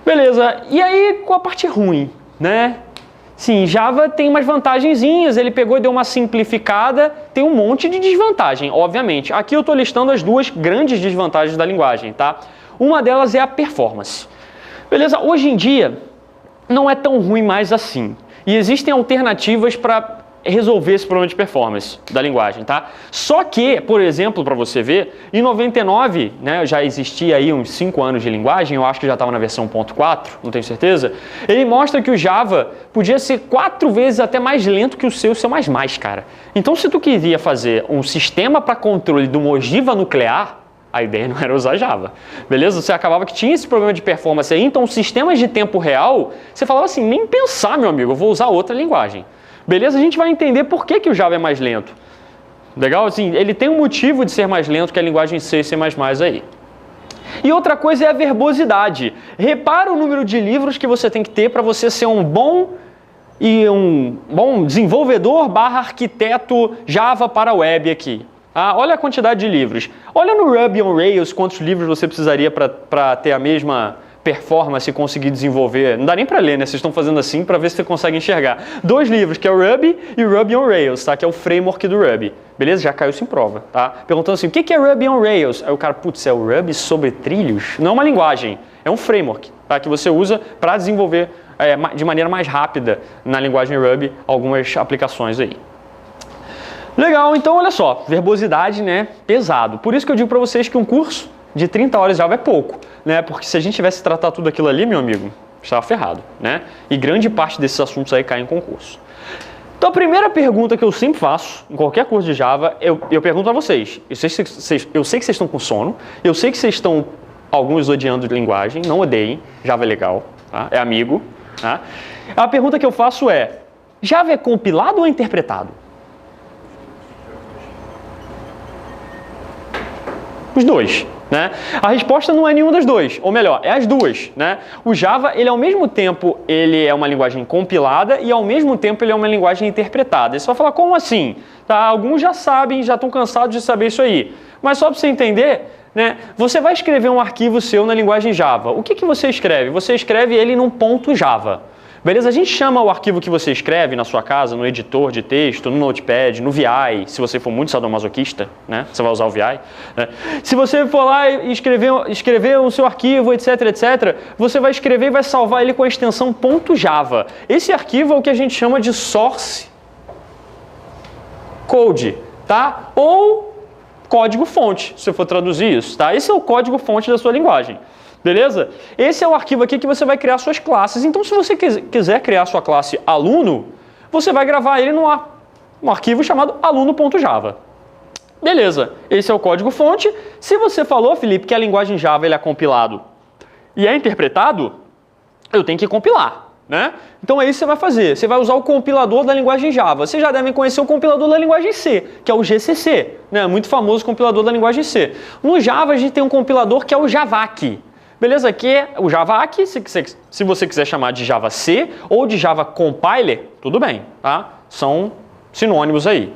Beleza, e aí com a parte ruim, né? Sim, Java tem umas vantagenzinhas, ele pegou e deu uma simplificada, tem um monte de desvantagem, obviamente. Aqui eu estou listando as duas grandes desvantagens da linguagem, tá? Uma delas é a performance. Beleza, hoje em dia não é tão ruim mais assim. E existem alternativas para resolver esse problema de performance da linguagem, tá? Só que, por exemplo, para você ver, em 99, né, já existia aí uns 5 anos de linguagem, eu acho que já estava na versão 1.4, não tenho certeza, ele mostra que o Java podia ser 4 vezes até mais lento que o C++, cara. Então, se tu queria fazer um sistema para controle de uma ogiva nuclear, a ideia não era usar Java, beleza? Você acabava que tinha esse problema de performance aí, então sistemas de tempo real, você falava assim, nem pensar, meu amigo, eu vou usar outra linguagem. Beleza? A gente vai entender por que o Java é mais lento. Legal? Assim, ele tem um motivo de ser mais lento que a linguagem C e C++ aí. E outra coisa é a verbosidade. Repara o número de livros que você tem que ter para você ser um bom desenvolvedor / arquiteto Java para a web aqui. Ah, olha a quantidade de livros. Olha no Ruby on Rails quantos livros você precisaria para ter a mesma performance e conseguir desenvolver. Não dá nem para ler, né? Vocês estão fazendo assim para ver se você consegue enxergar. 2 livros, que é o Ruby e o Ruby on Rails, tá? Que é o framework do Ruby. Beleza? Já caiu isso em prova, tá? Perguntando assim, o que é Ruby on Rails? Aí o cara, putz, é o Ruby sobre trilhos? Não é uma linguagem, é um framework, tá? Que você usa para desenvolver de maneira mais rápida na linguagem Ruby algumas aplicações aí. Legal, então olha só, verbosidade, né? Pesado. Por isso que eu digo para vocês que um curso de 30 horas de Java é pouco, né? Porque se a gente tivesse tratado tudo aquilo ali, meu amigo, estava ferrado, né? E grande parte desses assuntos aí cai em concurso. Então a primeira pergunta que eu sempre faço em qualquer curso de Java, eu pergunto a vocês. Eu sei que vocês estão com sono, eu sei que vocês estão alguns odiando linguagem, não odeiem, Java é legal, tá? É amigo, tá? A pergunta que eu faço é, Java é compilado ou é interpretado? Os dois, né? A resposta não é nenhuma das duas, ou melhor, é as duas, né? O Java, ele ao mesmo tempo, ele é uma linguagem compilada e ao mesmo tempo ele é uma linguagem interpretada. E você vai falar, como assim? Tá, alguns já sabem, já estão cansados de saber isso aí. Mas só para você entender, né? Você vai escrever um arquivo seu na linguagem Java. O que você escreve? Você escreve ele num .java. Beleza? A gente chama o arquivo que você escreve na sua casa, no editor de texto, no Notepad, no VI, se você for muito sadomasoquista, né? Você vai usar o VI. Né? Se você for lá e escrever o seu arquivo, etc, etc, você vai escrever e vai salvar ele com a extensão .java. Esse arquivo é o que a gente chama de source code, tá? Ou código-fonte, se eu for traduzir isso, tá? Esse é o código-fonte da sua linguagem. Beleza? Esse é o arquivo aqui que você vai criar suas classes. Então, se você quiser criar sua classe aluno, você vai gravar ele num arquivo chamado aluno.java. Beleza, esse é o código-fonte. Se você falou, Felipe, que a linguagem Java ele é compilado e é interpretado, eu tenho que compilar, né? Então, é isso que você vai fazer. Você vai usar o compilador da linguagem Java. Vocês já devem conhecer o compilador da linguagem C, que é o GCC, né? Muito famoso compilador da linguagem C. No Java, a gente tem um compilador que é o Javac. Beleza? Aqui é o Javac, se você quiser chamar de Java C ou de Java Compiler, tudo bem, tá? São sinônimos aí.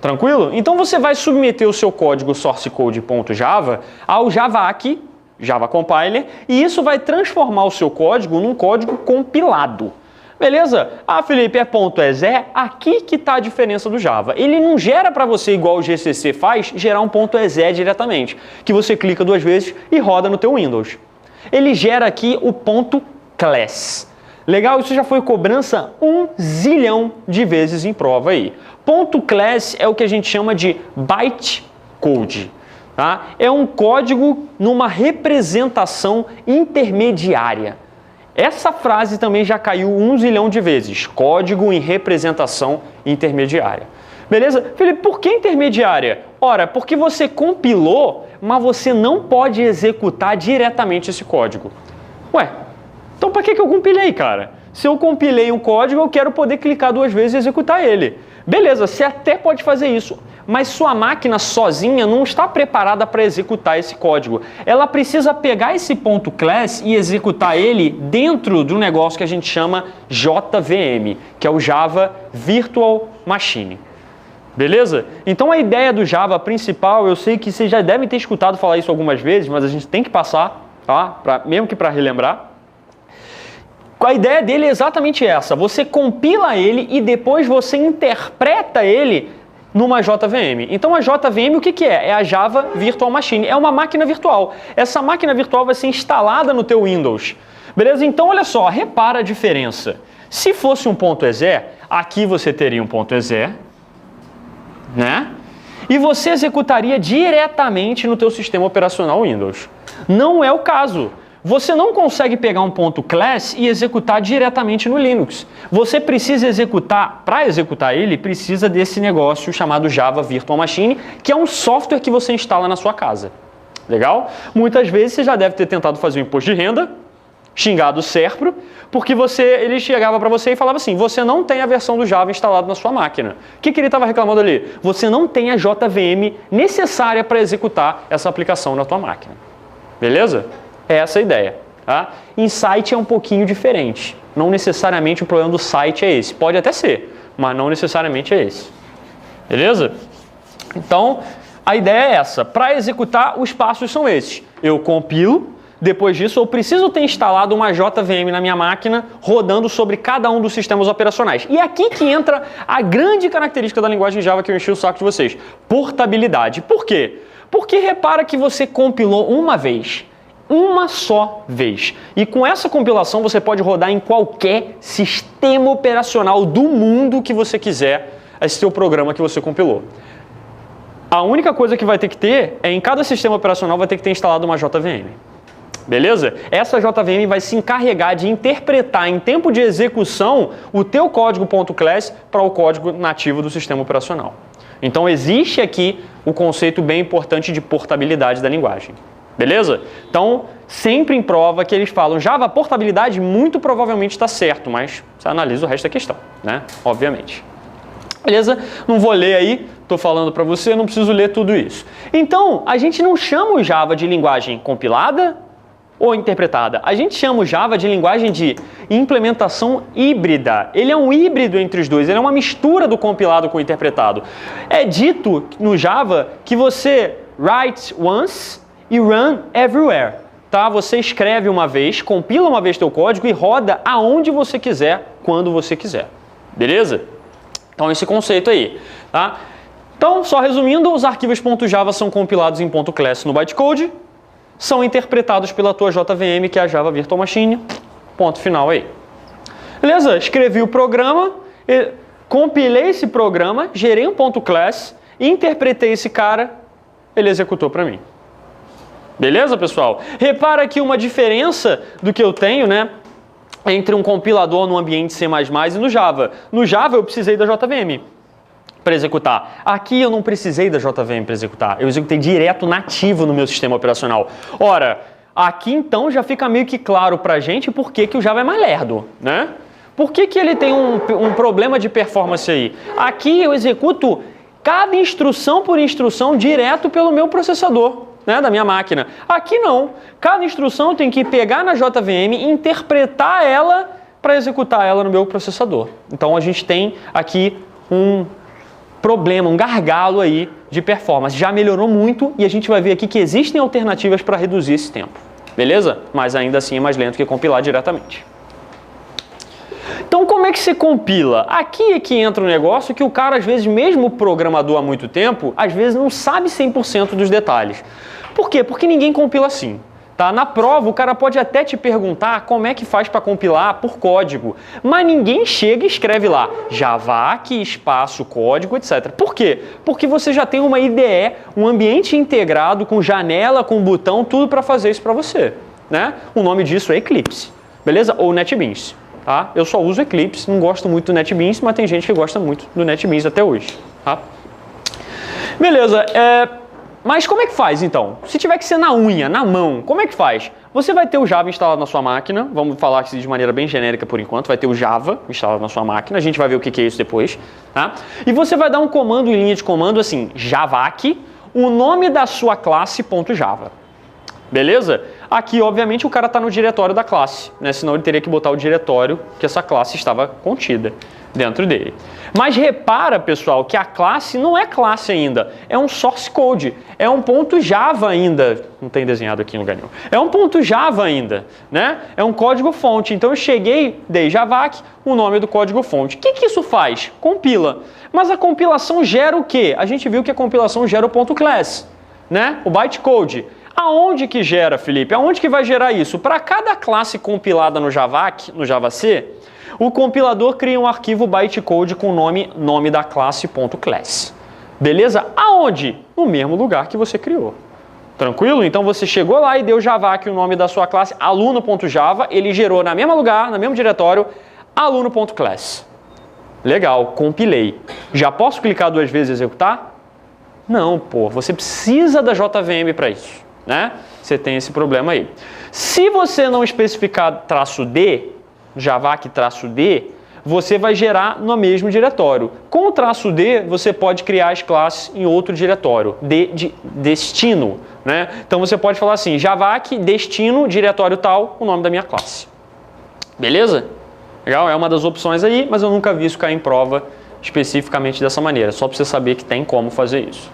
Tranquilo? Então você vai submeter o seu código sourcecode.java ao Javac, Java Compiler, e isso vai transformar o seu código num código compilado. Beleza? Ah, Felipe, .exe? Aqui que está a diferença do Java. Ele não gera para você, igual o GCC faz, gerar um .exe diretamente, que você clica 2 vezes e roda no teu Windows. Ele gera aqui o .class. Legal? Isso já foi cobrança 1 zilhão de vezes em prova aí. .class é o que a gente chama de bytecode. Tá? É um código numa representação intermediária. Essa frase também já caiu 1 zilhão de vezes. Código em representação intermediária. Beleza? Felipe, por que intermediária? Ora, porque você compilou, mas você não pode executar diretamente esse código. Ué, então para que eu compilei, cara? Se eu compilei um código, eu quero poder clicar 2 vezes e executar ele. Beleza, você até pode fazer isso, mas sua máquina sozinha não está preparada para executar esse código. Ela precisa pegar esse .class e executar ele dentro do negócio que a gente chama JVM, que é o Java Virtual Machine. Beleza? Então a ideia do Java principal, eu sei que vocês já devem ter escutado falar isso algumas vezes, mas a gente tem que passar, tá? Mesmo que para relembrar. A ideia dele é exatamente essa. Você compila ele e depois você interpreta ele numa JVM. Então a JVM o que é? É a Java Virtual Machine. É uma máquina virtual. Essa máquina virtual vai ser instalada no teu Windows. Beleza? Então olha só, repara a diferença. Se fosse um .exe, aqui você teria um .exe, né? E você executaria diretamente no teu sistema operacional Windows. Não é o caso. Você não consegue pegar um .class e executar diretamente no Linux. Você precisa executar, para executar ele, precisa desse negócio chamado Java Virtual Machine, que é um software que você instala na sua casa. Legal? Muitas vezes você já deve ter tentado fazer um imposto de renda, xingado o Serpro, porque ele chegava para você e falava assim, você não tem a versão do Java instalada na sua máquina. O que ele estava reclamando ali? Você não tem a JVM necessária para executar essa aplicação na tua máquina. Beleza? É essa a ideia. Tá? Em site é um pouquinho diferente. Não necessariamente o problema do site é esse. Pode até ser, mas não necessariamente é esse. Beleza? Então, a ideia é essa. Para executar, os passos são esses. Eu compilo. Depois disso, eu preciso ter instalado uma JVM na minha máquina, rodando sobre cada um dos sistemas operacionais. E é aqui que entra a grande característica da linguagem Java que eu enchi o saco de vocês. Portabilidade. Por quê? Porque repara que você compilou uma vez. Uma só vez. E com essa compilação você pode rodar em qualquer sistema operacional do mundo que você quiser esse seu programa que você compilou. A única coisa que vai ter que ter é em cada sistema operacional vai ter que ter instalado uma JVM. Beleza? Essa JVM vai se encarregar de interpretar em tempo de execução o teu código .class para o código nativo do sistema operacional. Então existe aqui o conceito bem importante de portabilidade da linguagem. Beleza? Então, sempre em prova que eles falam Java portabilidade, muito provavelmente está certo, mas você analisa o resto da questão, né? Obviamente. Beleza? Não vou ler aí, estou falando para você, não preciso ler tudo isso. Então, a gente não chama o Java de linguagem compilada ou interpretada. A gente chama o Java de linguagem de implementação híbrida. Ele é um híbrido entre os dois, ele é uma mistura do compilado com o interpretado. É dito no Java que você write once e run everywhere, tá? Você escreve uma vez, compila uma vez teu código e roda aonde você quiser, quando você quiser. Beleza? Então esse conceito aí, tá? Então, só resumindo, os arquivos .java são compilados em .class no bytecode, são interpretados pela tua JVM, que é a Java Virtual Machine. Ponto final aí. Beleza? Escrevi o programa, compilei esse programa, gerei um .class, interpretei esse cara, ele executou para mim. Beleza, pessoal? Repara aqui uma diferença do que eu tenho, né? Entre um compilador no ambiente C++ e no Java. No Java eu precisei da JVM para executar. Aqui eu não precisei da JVM para executar. Eu executei direto nativo no meu sistema operacional. Ora, aqui então já fica meio que claro para a gente por que o Java é mais lerdo, né? Por que ele tem um problema de performance aí? Aqui eu executo cada instrução por instrução direto pelo meu processador, né, da minha máquina. Aqui não. Cada instrução eu tenho que pegar na JVM e interpretar ela para executar ela no meu processador. Então a gente tem aqui um problema, um gargalo aí de performance. Já melhorou muito e a gente vai ver aqui que existem alternativas para reduzir esse tempo. Beleza? Mas ainda assim é mais lento que compilar diretamente. Então como é que você compila? Aqui é que entra um negócio que o cara, às vezes, mesmo programador há muito tempo, às vezes não sabe 100% dos detalhes. Por quê? Porque ninguém compila assim. Tá? Na prova, o cara pode até te perguntar como é que faz para compilar por código, mas ninguém chega e escreve lá javac, espaço, código, etc. Por quê? Porque você já tem uma IDE, um ambiente integrado com janela, com botão, tudo para fazer isso para você. Né? O nome disso é Eclipse, beleza? Ou NetBeans. Tá? Eu só uso Eclipse, não gosto muito do NetBeans, mas tem gente que gosta muito do NetBeans até hoje. Tá? Beleza, mas como é que faz então? Se tiver que ser na unha, na mão, como é que faz? Você vai ter o Java instalado na sua máquina, vamos falar de maneira bem genérica por enquanto, vai ter o Java instalado na sua máquina, a gente vai ver o que é isso depois. Tá? E você vai dar um comando em linha de comando assim, javac, o nome da sua classe .java. Beleza? Aqui, obviamente, o cara está no diretório da classe, né? Senão ele teria que botar o diretório que essa classe estava contida dentro dele. Mas repara, pessoal, que a classe não é classe ainda, é um source code, é um ponto Java ainda, não tem desenhado aqui em lugar nenhum, é um ponto Java ainda, né? É um código fonte. Então eu cheguei, dei javac, o nome do código fonte. O que isso faz? Compila. Mas a compilação gera o quê? A gente viu que a compilação gera o ponto class, né? O bytecode. Aonde que gera, Felipe? Aonde que vai gerar isso? Para cada classe compilada no javac, no JavaC, o compilador cria um arquivo bytecode com o nome da classe .class. Beleza? Aonde? No mesmo lugar que você criou. Tranquilo? Então você chegou lá e deu javac o nome da sua classe aluno.java, ele gerou na mesmo lugar, no mesmo diretório, aluno.class. Legal, compilei. Já posso clicar 2 vezes e executar? Não, pô, você precisa da JVM para isso, né? Você tem esse problema aí. Se você não especificar -d, javac-d, você vai gerar no mesmo diretório. Com o -d, você pode criar as classes em outro diretório, de destino, né? Então você pode falar assim, javac, destino, diretório tal, o nome da minha classe. Beleza? Legal? É uma das opções aí, mas eu nunca vi isso cair em prova especificamente dessa maneira, só para você saber que tem como fazer isso.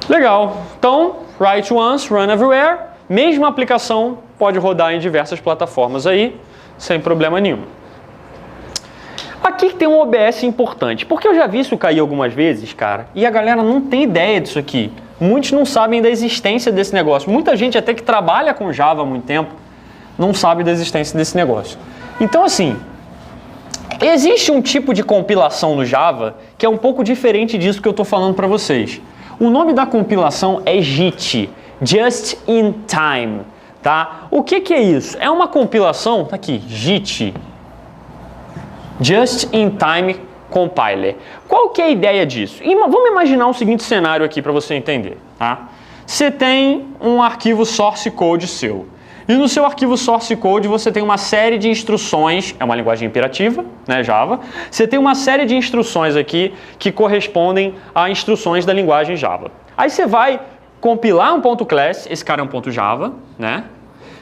Legal. Então, write once, run everywhere. Mesma aplicação pode rodar em diversas plataformas aí, sem problema nenhum. Aqui tem um OBS importante, porque eu já vi isso cair algumas vezes, cara, e a galera não tem ideia disso aqui. Muitos não sabem da existência desse negócio. Muita gente até que trabalha com Java há muito tempo não sabe da existência desse negócio. Então, assim, existe um tipo de compilação no Java que é um pouco diferente disso que eu estou falando para vocês. O nome da compilação é JIT, Just in Time, tá? O que é isso? É uma compilação, tá aqui, JIT, Just in Time Compiler. Qual que é a ideia disso? Vamos imaginar o seguinte cenário aqui para você entender, tá? Você tem um arquivo source code seu. E no seu arquivo source code você tem uma série de instruções, é uma linguagem imperativa, né, Java. Você tem uma série de instruções aqui que correspondem a instruções da linguagem Java. Aí você vai compilar um .class, esse cara é um .java, né?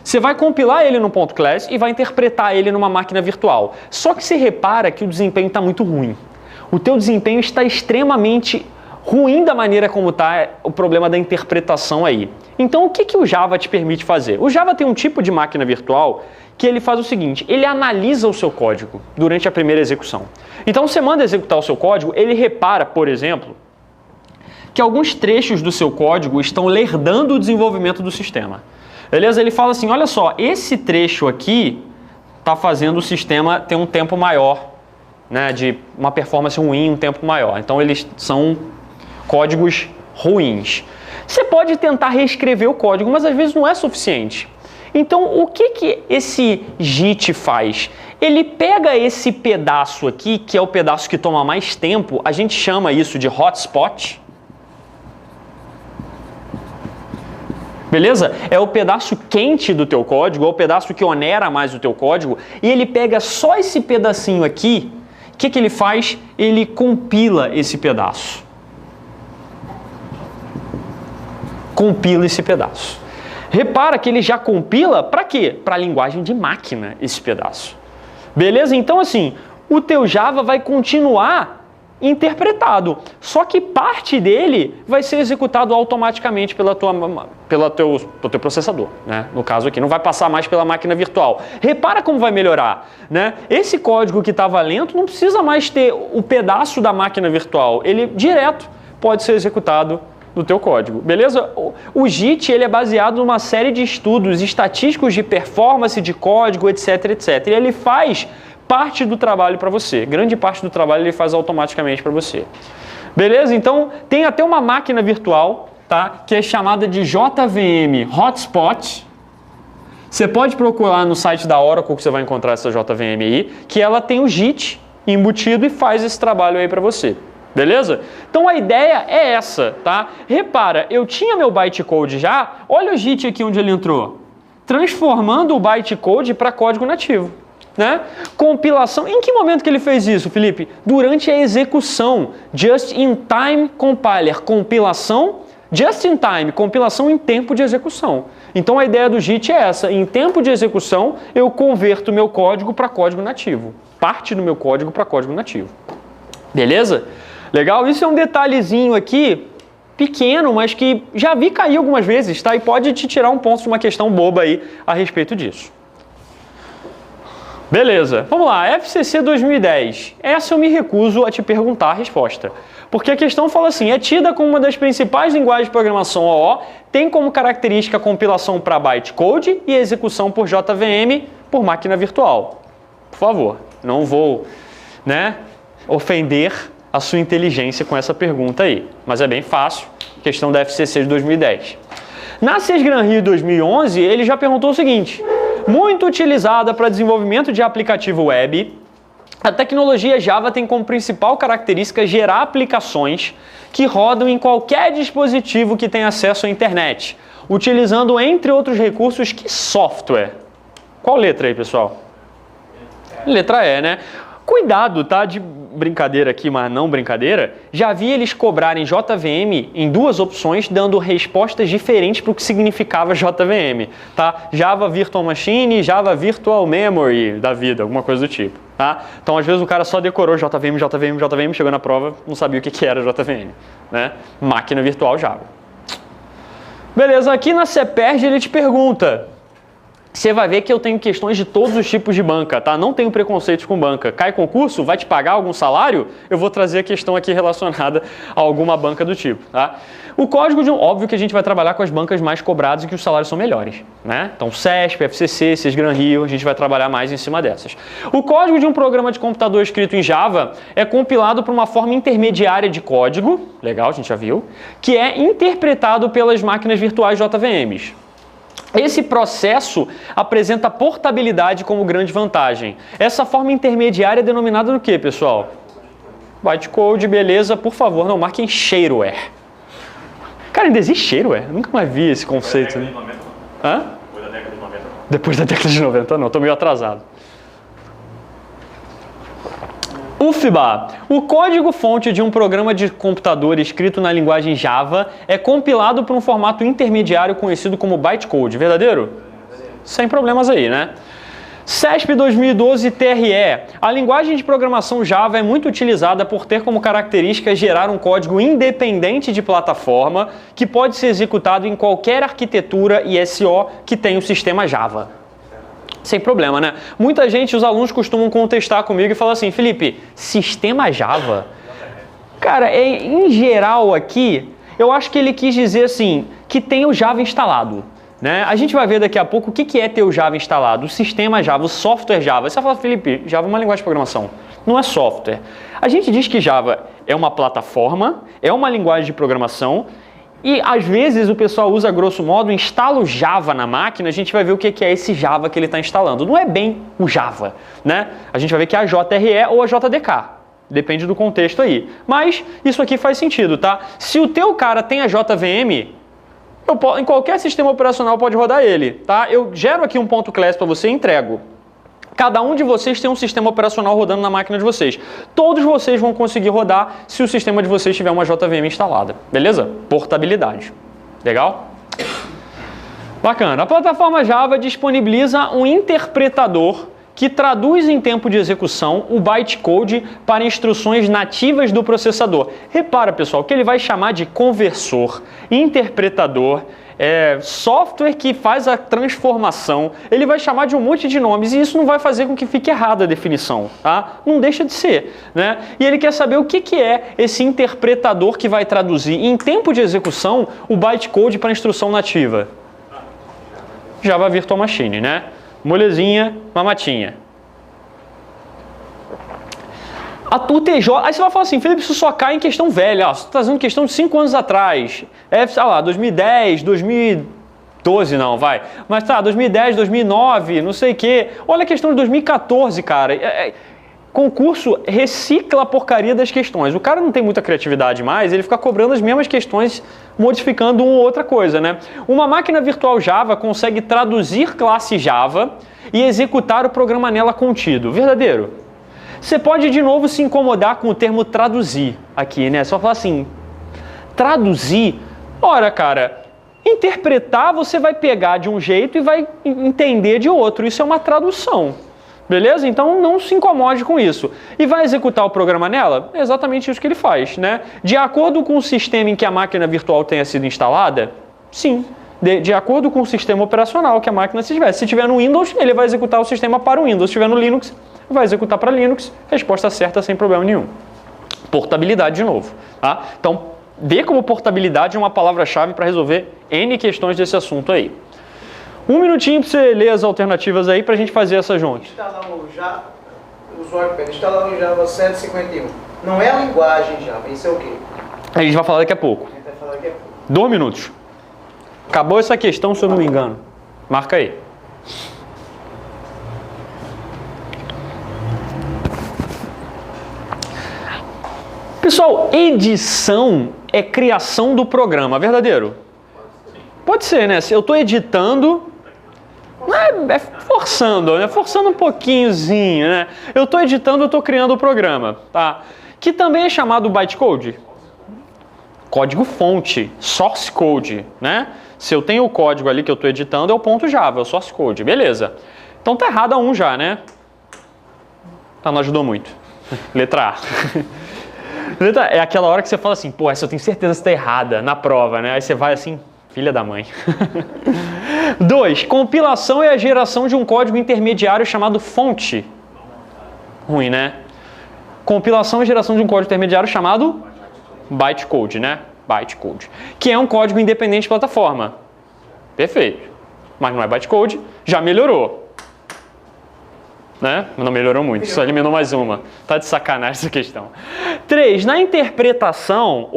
Você vai compilar ele no .class e vai interpretar ele numa máquina virtual. Só que você repara que o desempenho está muito ruim. O teu desempenho está extremamente ruim da maneira como está o problema da interpretação aí. Então, o que o Java te permite fazer? O Java tem um tipo de máquina virtual que ele faz o seguinte, ele analisa o seu código durante a primeira execução. Então, você manda executar o seu código, ele repara, por exemplo, que alguns trechos do seu código estão lerdando o desenvolvimento do sistema. Beleza? Ele fala assim, olha só, esse trecho aqui está fazendo o sistema ter um tempo maior, né, de uma performance ruim, um tempo maior. Então, eles são códigos ruins. Você pode tentar reescrever o código, mas às vezes não é suficiente. Então, o que esse JIT faz? Ele pega esse pedaço aqui, que é o pedaço que toma mais tempo, a gente chama isso de hotspot. Beleza? É o pedaço quente do teu código, é o pedaço que onera mais o teu código, e ele pega só esse pedacinho aqui, o que ele faz? Ele compila esse pedaço. Compila esse pedaço. Repara que ele já compila para quê? Para a linguagem de máquina esse pedaço. Beleza? Então assim, o teu Java vai continuar interpretado, só que parte dele vai ser executado automaticamente pelo teu processador, né? No caso aqui, não vai passar mais pela máquina virtual. Repara como vai melhorar, né? Esse código que estava lento não precisa mais ter o pedaço da máquina virtual, ele direto pode ser executado do teu código, beleza? O JIT ele é baseado numa série de estudos estatísticos de performance de código, etc, etc. E ele faz parte do trabalho para você. Grande parte do trabalho ele faz automaticamente para você. Beleza? Então, tem até uma máquina virtual, tá? Que é chamada de JVM Hotspot. Você pode procurar no site da Oracle que você vai encontrar essa JVM aí, que ela tem o JIT embutido e faz esse trabalho aí para você. Beleza? Então a ideia é essa, tá? Repara, eu tinha meu bytecode já, olha o JIT aqui onde ele entrou, transformando o bytecode para código nativo, né? Compilação, em que momento que ele fez isso, Felipe? Durante a execução, Just in Time Compiler, compilação, Just in Time, compilação em tempo de execução. Então a ideia do JIT é essa, em tempo de execução eu converto meu código para código nativo, parte do meu código para código nativo. Beleza? Legal? Isso é um detalhezinho aqui, pequeno, mas que já vi cair algumas vezes, tá? E pode te tirar um ponto de uma questão boba aí a respeito disso. Beleza, vamos lá, FCC 2010. Essa eu me recuso a te perguntar a resposta. Porque a questão fala assim, é tida como uma das principais linguagens de programação OO, tem como característica a compilação para bytecode e execução por JVM por máquina virtual. Por favor, não vou, ofender a sua inteligência com essa pergunta aí. Mas é bem fácil, questão da FCC de 2010. Na Sesgran Rio 2011, ele já perguntou o seguinte, muito utilizada para desenvolvimento de aplicativo web, a tecnologia Java tem como principal característica gerar aplicações que rodam em qualquer dispositivo que tenha acesso à internet, utilizando, entre outros recursos, que software? Qual letra aí, pessoal? Letra E, né? Cuidado, tá? De brincadeira aqui, mas não brincadeira. Já vi eles cobrarem JVM em duas opções, dando respostas diferentes para o que significava JVM, tá? Java Virtual Machine, Java Virtual Memory da vida, alguma coisa do tipo, tá? Então, às vezes, o cara só decorou JVM, JVM, JVM, chegou na prova, não sabia o que era JVM, né? Máquina virtual Java. Beleza, aqui na CEPERJ ele te pergunta... Você vai ver que eu tenho questões de todos os tipos de banca, tá? Não tenho preconceitos com banca. Cai concurso? Vai te pagar algum salário? Eu vou trazer a questão aqui relacionada a alguma banca do tipo, tá? O código de óbvio que a gente vai trabalhar com as bancas mais cobradas e que os salários são melhores, né? Então, CESP, FCC, Sesgran Rio, a gente vai trabalhar mais em cima dessas. O código de um programa de computador escrito em Java é compilado por uma forma intermediária de código, legal, a gente já viu, que é interpretado pelas máquinas virtuais JVMs. Esse processo apresenta portabilidade como grande vantagem. Essa forma intermediária é denominada do que, pessoal? Bytecode, beleza, por favor, não marquem shareware. Cara, ainda existe shareware? Nunca mais vi esse conceito. Depois da década de 90, não. Hã? Depois da década de 90, não. Depois da década de 90, não. Tô meio atrasado. UFBA. O código-fonte de um programa de computador escrito na linguagem Java é compilado por um formato intermediário conhecido como bytecode. Verdadeiro? Sem problemas aí, né? CESP 2012 TRE. A linguagem de programação Java é muito utilizada por ter como característica gerar um código independente de plataforma que pode ser executado em qualquer arquitetura ISO que tenha o sistema Java. Sem problema, né? Muita gente, os alunos costumam contestar comigo e falar assim, Felipe, sistema Java? Cara, em geral aqui, eu acho que ele quis dizer assim, que tem o Java instalado, né? A gente vai ver daqui a pouco o que é ter o Java instalado, o sistema Java, o software Java. Você vai falar, Felipe, Java é uma linguagem de programação, não é software. A gente diz que Java é uma plataforma, é uma linguagem de programação, e às vezes o pessoal usa, grosso modo, instala o Java na máquina, a gente vai ver o que é esse Java que ele está instalando. Não é bem o Java, né? A gente vai ver que é a JRE ou a JDK. Depende do contexto aí. Mas isso aqui faz sentido, tá? Se o teu cara tem a JVM, em qualquer sistema operacional pode rodar ele, tá? Eu gero aqui um ponto class para você e entrego. Cada um de vocês tem um sistema operacional rodando na máquina de vocês. Todos vocês vão conseguir rodar se o sistema de vocês tiver uma JVM instalada. Beleza? Portabilidade. Legal? Bacana. A plataforma Java disponibiliza um interpretador que traduz em tempo de execução o bytecode para instruções nativas do processador. Repara, pessoal, que ele vai chamar de conversor, interpretador, software que faz a transformação, ele vai chamar de um monte de nomes e isso não vai fazer com que fique errada a definição, tá? Não deixa de ser, né? E ele quer saber o que é esse interpretador que vai traduzir em tempo de execução o bytecode para instrução nativa. Java Virtual Machine, né? Molezinha, mamatinha. A TJ, aí você vai falar assim, Felipe, isso só cai em questão velha, você está trazendo questão de 5 anos atrás, sei lá, 2010, 2012 não, vai, mas tá, 2010, 2009, não sei o quê, olha a questão de 2014, cara, concurso recicla a porcaria das questões, o cara não tem muita criatividade mais, ele fica cobrando as mesmas questões, modificando uma ou outra coisa, né? Uma máquina virtual Java consegue traduzir classe Java e executar o programa nela contido, verdadeiro? Você pode de novo se incomodar com o termo traduzir aqui, né? Só falar assim, traduzir, ora cara, Interpretar, você vai pegar de um jeito e vai entender de outro. Isso é uma tradução. Beleza? Então não se incomode com isso. E vai executar o programa nela? É exatamente isso que ele faz, né? De acordo com o sistema em que a máquina virtual tenha sido instalada? Sim. De acordo com o sistema operacional que a máquina tiver. Se tiver no Windows, ele vai executar o sistema para o Windows. Se tiver no Linux, vai executar para Linux. Resposta certa sem problema nenhum. Portabilidade de novo. Tá? Então, vê como portabilidade é uma palavra-chave para resolver N questões desse assunto aí. Um minutinho para você ler as alternativas aí para a gente fazer essa junto. O usuário pede instalar o Java 751. Não é a linguagem Java, isso é o quê? A gente vai falar daqui a pouco. A gente vai falar daqui a pouco. 2 minutos. Acabou essa questão, se eu não me engano. Marca aí. Pessoal, edição é criação do programa, verdadeiro? Pode ser, né? Se eu estou editando, é forçando, né? Forçando um pouquinhozinho, né? Eu estou editando, eu estou criando o programa, tá? Que também é chamado bytecode. Código-fonte, source code, né? Se eu tenho o código ali que eu estou editando, é o ponto .java, é o source code, beleza. Então tá errado a 1 já, né? Tá, não ajudou muito. Letra A. Letra A é aquela hora que você fala assim, pô, essa eu tenho certeza que está errada na prova, né? Aí você vai assim, filha da mãe. 2. Compilação é a geração de um código intermediário chamado fonte. Ruim, né? Compilação é a geração de um código intermediário chamado bytecode, né? Bytecode. Que é um código independente de plataforma. Perfeito. Mas não é bytecode, já melhorou. Né? Não melhorou muito, só eliminou mais uma. Tá de sacanagem essa questão. 3. Na interpretação,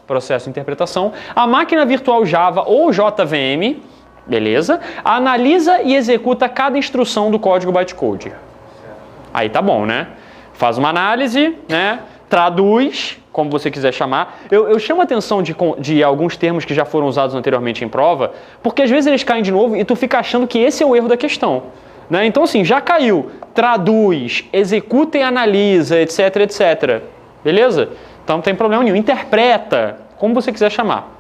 processo de interpretação, a máquina virtual Java ou JVM, beleza, analisa e executa cada instrução do código bytecode. Aí tá bom, né? Faz uma análise, né? Traduz, como você quiser chamar. Eu chamo a atenção de alguns termos que já foram usados anteriormente em prova, porque às vezes eles caem de novo e tu fica achando que esse é o erro da questão. Né? Então assim, já caiu, traduz, executa e analisa, etc, etc. Beleza? Então não tem problema nenhum. Interpreta, como você quiser chamar.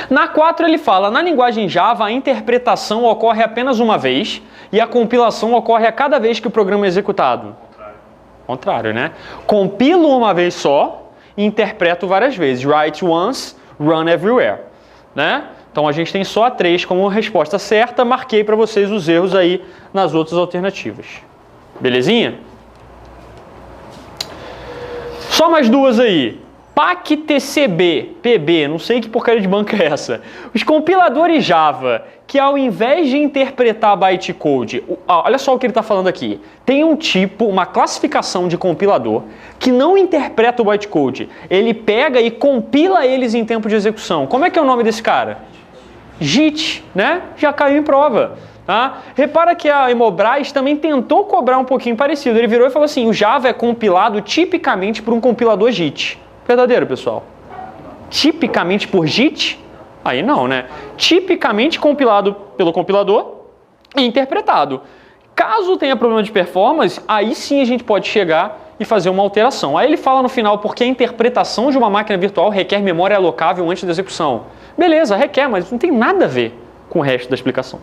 Na 4 ele fala, na linguagem Java a interpretação ocorre apenas uma vez e a compilação ocorre a cada vez que o programa é executado. Contrário, né? Compilo uma vez só e interpreto várias vezes. Write once, run everywhere. Né? Então a gente tem só a 3 como resposta certa. Marquei para vocês os erros aí nas outras alternativas. Belezinha? Só mais 2 aí. PAC-TCB, PB, não sei que porcaria de banco é essa. Os compiladores Java, que ao invés de interpretar bytecode, olha só o que ele está falando aqui. Tem um tipo, uma classificação de compilador que não interpreta o bytecode. Ele pega e compila eles em tempo de execução. Como é que é o nome desse cara? JIT, né? Já caiu em prova. Tá? Repara que a Hemobras também tentou cobrar um pouquinho parecido. Ele virou e falou assim, o Java é compilado tipicamente por um compilador JIT. Verdadeiro, pessoal? Tipicamente por JIT? Aí não, né? Tipicamente compilado pelo compilador e interpretado. Caso tenha problema de performance, aí sim a gente pode chegar e fazer uma alteração. Aí ele fala no final, porque a interpretação de uma máquina virtual requer memória alocável antes da execução. Beleza, requer, mas não tem nada a ver com o resto da explicação.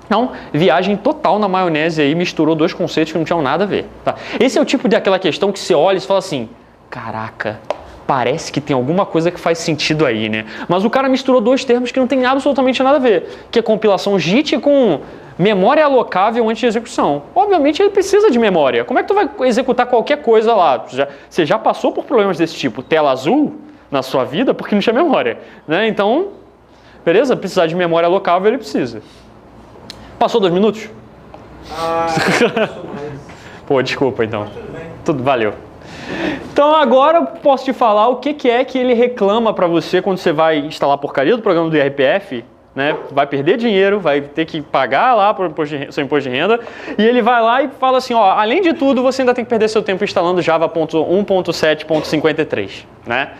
Então, viagem total na maionese aí, misturou 2 conceitos que não tinham nada a ver. Tá? Esse é o tipo daquela questão que você olha e fala assim, caraca, parece que tem alguma coisa que faz sentido aí, né? Mas o cara misturou 2 termos que não tem absolutamente nada a ver, que é compilação JIT com memória alocável antes de execução. Obviamente ele precisa de memória. Como é que tu vai executar qualquer coisa lá? Você já passou por problemas desse tipo, tela azul na sua vida porque não tinha memória, né? Então, beleza? Precisar de memória alocável ele precisa. Passou 2 minutos? Pô, desculpa então. Tudo valeu. Então agora eu posso te falar o que é que ele reclama para você quando você vai instalar a porcaria do programa do IRPF, né? Vai perder dinheiro, vai ter que pagar lá para o seu imposto de renda, e ele vai lá e fala assim, ó, além de tudo, você ainda tem que perder seu tempo instalando Java 1.7.53, né?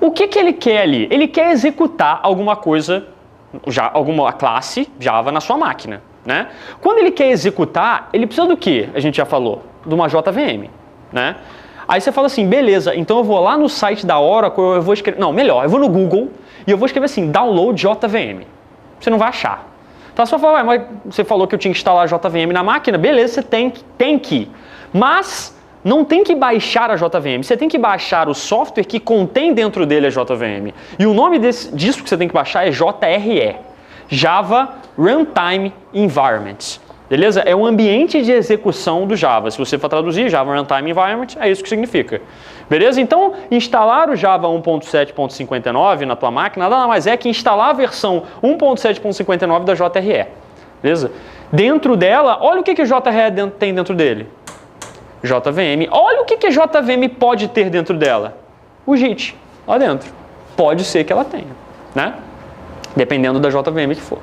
O que ele quer ali? Ele quer executar alguma coisa, alguma classe Java na sua máquina, né? Quando ele quer executar, ele precisa do quê? A gente já falou, de uma JVM, né? Aí você fala assim, beleza, então eu vou lá no site da Oracle, eu vou escrever... Não, melhor, eu vou no Google e eu vou escrever assim, download JVM. Você não vai achar. Então você vai falar, mas você falou que eu tinha que instalar JVM na máquina, beleza, você tem que. Mas não tem que baixar a JVM, você tem que baixar o software que contém dentro dele a JVM. E o nome disso que você tem que baixar é JRE, Java Runtime Environment. Beleza? É o ambiente de execução do Java. Se você for traduzir Java Runtime Environment, é isso que significa. Beleza? Então, instalar o Java 1.7.59 na tua máquina nada mais é que instalar a versão 1.7.59 da JRE. Beleza? Dentro dela, olha o que o JRE tem dentro dele. JVM. Olha o que a JVM pode ter dentro dela. O JIT, lá dentro. Pode ser que ela tenha, né? Dependendo da JVM que for.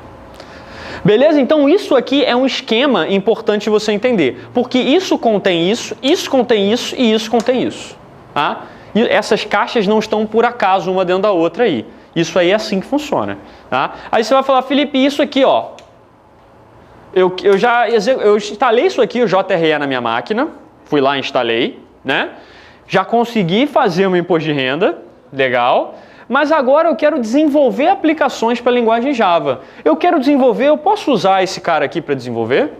Beleza? Então isso aqui é um esquema importante você entender. Porque isso contém isso contém isso e isso contém isso. Tá? E essas caixas não estão por acaso uma dentro da outra aí. Isso aí é assim que funciona. Tá? Aí você vai falar, Felipe, isso aqui, ó. Eu instalei isso aqui, o JRE na minha máquina. Fui lá e instalei, né? Já consegui fazer um imposto de renda. Legal. Mas agora eu quero desenvolver aplicações para a linguagem Java. Eu posso usar esse cara aqui para desenvolver?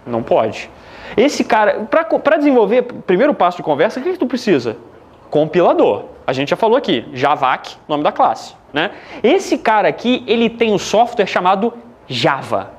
Não pode. Esse cara, para desenvolver, primeiro passo de conversa, o que tu precisa? Compilador. A gente já falou aqui, Javac, nome da classe, né? Esse cara aqui, ele tem um software chamado Java,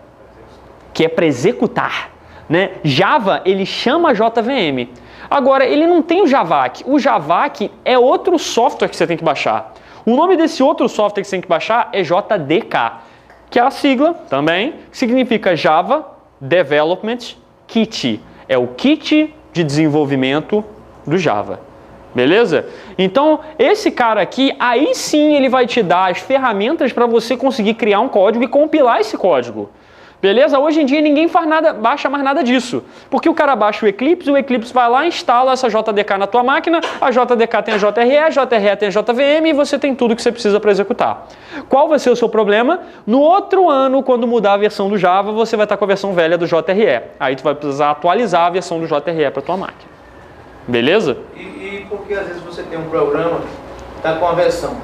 que é para executar, né? Java, ele chama JVM. Agora, ele não tem o Javac. O Javac é outro software que você tem que baixar. O nome desse outro software que você tem que baixar é JDK, que é a sigla também, que significa Java Development Kit. É o kit de desenvolvimento do Java. Beleza? Então, esse cara aqui, aí sim ele vai te dar as ferramentas para você conseguir criar um código e compilar esse código. Beleza? Hoje em dia ninguém baixa mais nada disso. Porque o cara baixa o Eclipse vai lá, instala essa JDK na tua máquina, a JDK tem a JRE, a JRE tem a JVM e você tem tudo que você precisa para executar. Qual vai ser o seu problema? No outro ano, quando mudar a versão do Java, você vai estar com a versão velha do JRE. Aí tu vai precisar atualizar a versão do JRE para tua máquina. Beleza? E porque às vezes você tem um programa, está com a versão.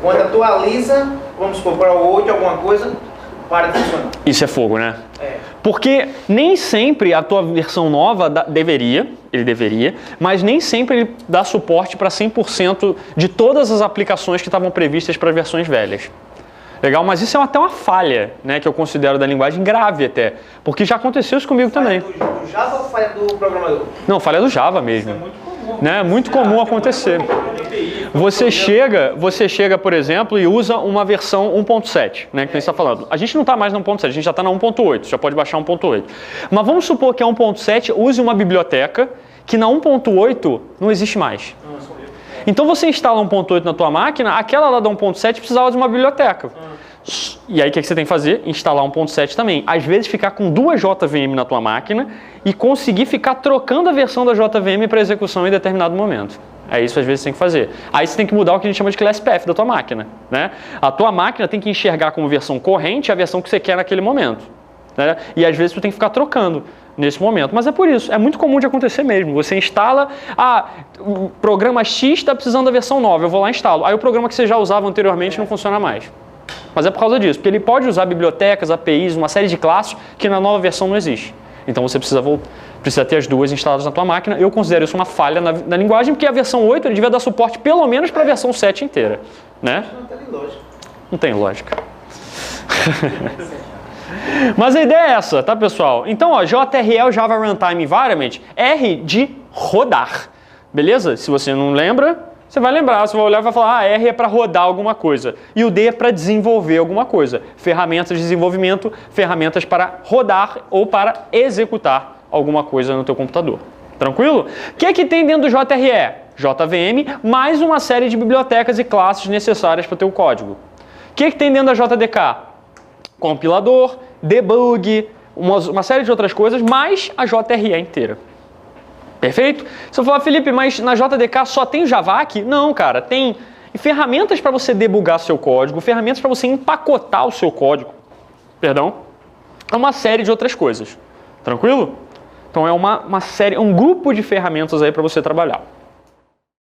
Quando atualiza, vamos supor, para o 8 alguma coisa, para de funcionar. Isso é fogo, né? É. Porque nem sempre a tua versão nova ele deveria, mas nem sempre ele dá suporte para 100% de todas as aplicações que estavam previstas para versões velhas. Legal? Mas isso é até uma falha, né, que eu considero da linguagem grave até, porque já aconteceu isso comigo também. Falha do Java ou falha do programador? Não, falha do Java mesmo. Isso é muito comum. Né? Muito comum acontecer. Você chega, por exemplo, e usa uma versão 1.7, né, que a gente está falando. A gente não está mais na 1.7, a gente já está na 1.8, já pode baixar 1.8. Mas vamos supor que a 1.7 use uma biblioteca que na 1.8 não existe mais. Então você instala 1.8 na tua máquina, aquela lá da 1.7 precisava de uma biblioteca. E aí o que você tem que fazer? Instalar 1.7 também. Às vezes ficar com duas JVM na tua máquina e conseguir ficar trocando a versão da JVM para execução em determinado momento. É isso às vezes você tem que fazer. Aí você tem que mudar o que a gente chama de class path da tua máquina, né? A tua máquina tem que enxergar como versão corrente a versão que você quer naquele momento, né? E às vezes tu tem que ficar trocando nesse momento. Mas é por isso, é muito comum de acontecer mesmo. Você instala, o programa X está precisando da versão nova, eu vou lá e instalo. Aí o programa que você já usava anteriormente não funciona mais. Mas é por causa disso, porque ele pode usar bibliotecas, APIs, uma série de classes que na nova versão não existe. Então você precisa ter as duas instaladas na tua máquina. Eu considero isso uma falha na linguagem, porque a versão 8 ele devia dar suporte pelo menos para a versão 7 inteira, né? Não tem lógica. Não tem lógica. Mas a ideia é essa, tá, pessoal? Então, ó, JRE é o Java Runtime Environment, R de rodar, beleza? Se você não lembra, você vai lembrar, você vai olhar e vai falar, R é para rodar alguma coisa, e o D é para desenvolver alguma coisa. Ferramentas de desenvolvimento, ferramentas para rodar ou para executar alguma coisa no teu computador. Tranquilo? O que é que tem dentro do JRE? JVM, mais uma série de bibliotecas e classes necessárias para o teu código. O que é que tem dentro da JDK? Compilador, debug, uma série de outras coisas, mais a JRE inteira. Perfeito? Se eu falar, Felipe, mas na JDK só tem Javac? Não, cara, tem ferramentas para você debugar seu código, ferramentas para você empacotar o seu código, perdão, é uma série de outras coisas. Tranquilo? Então é uma série, um grupo de ferramentas aí para você trabalhar.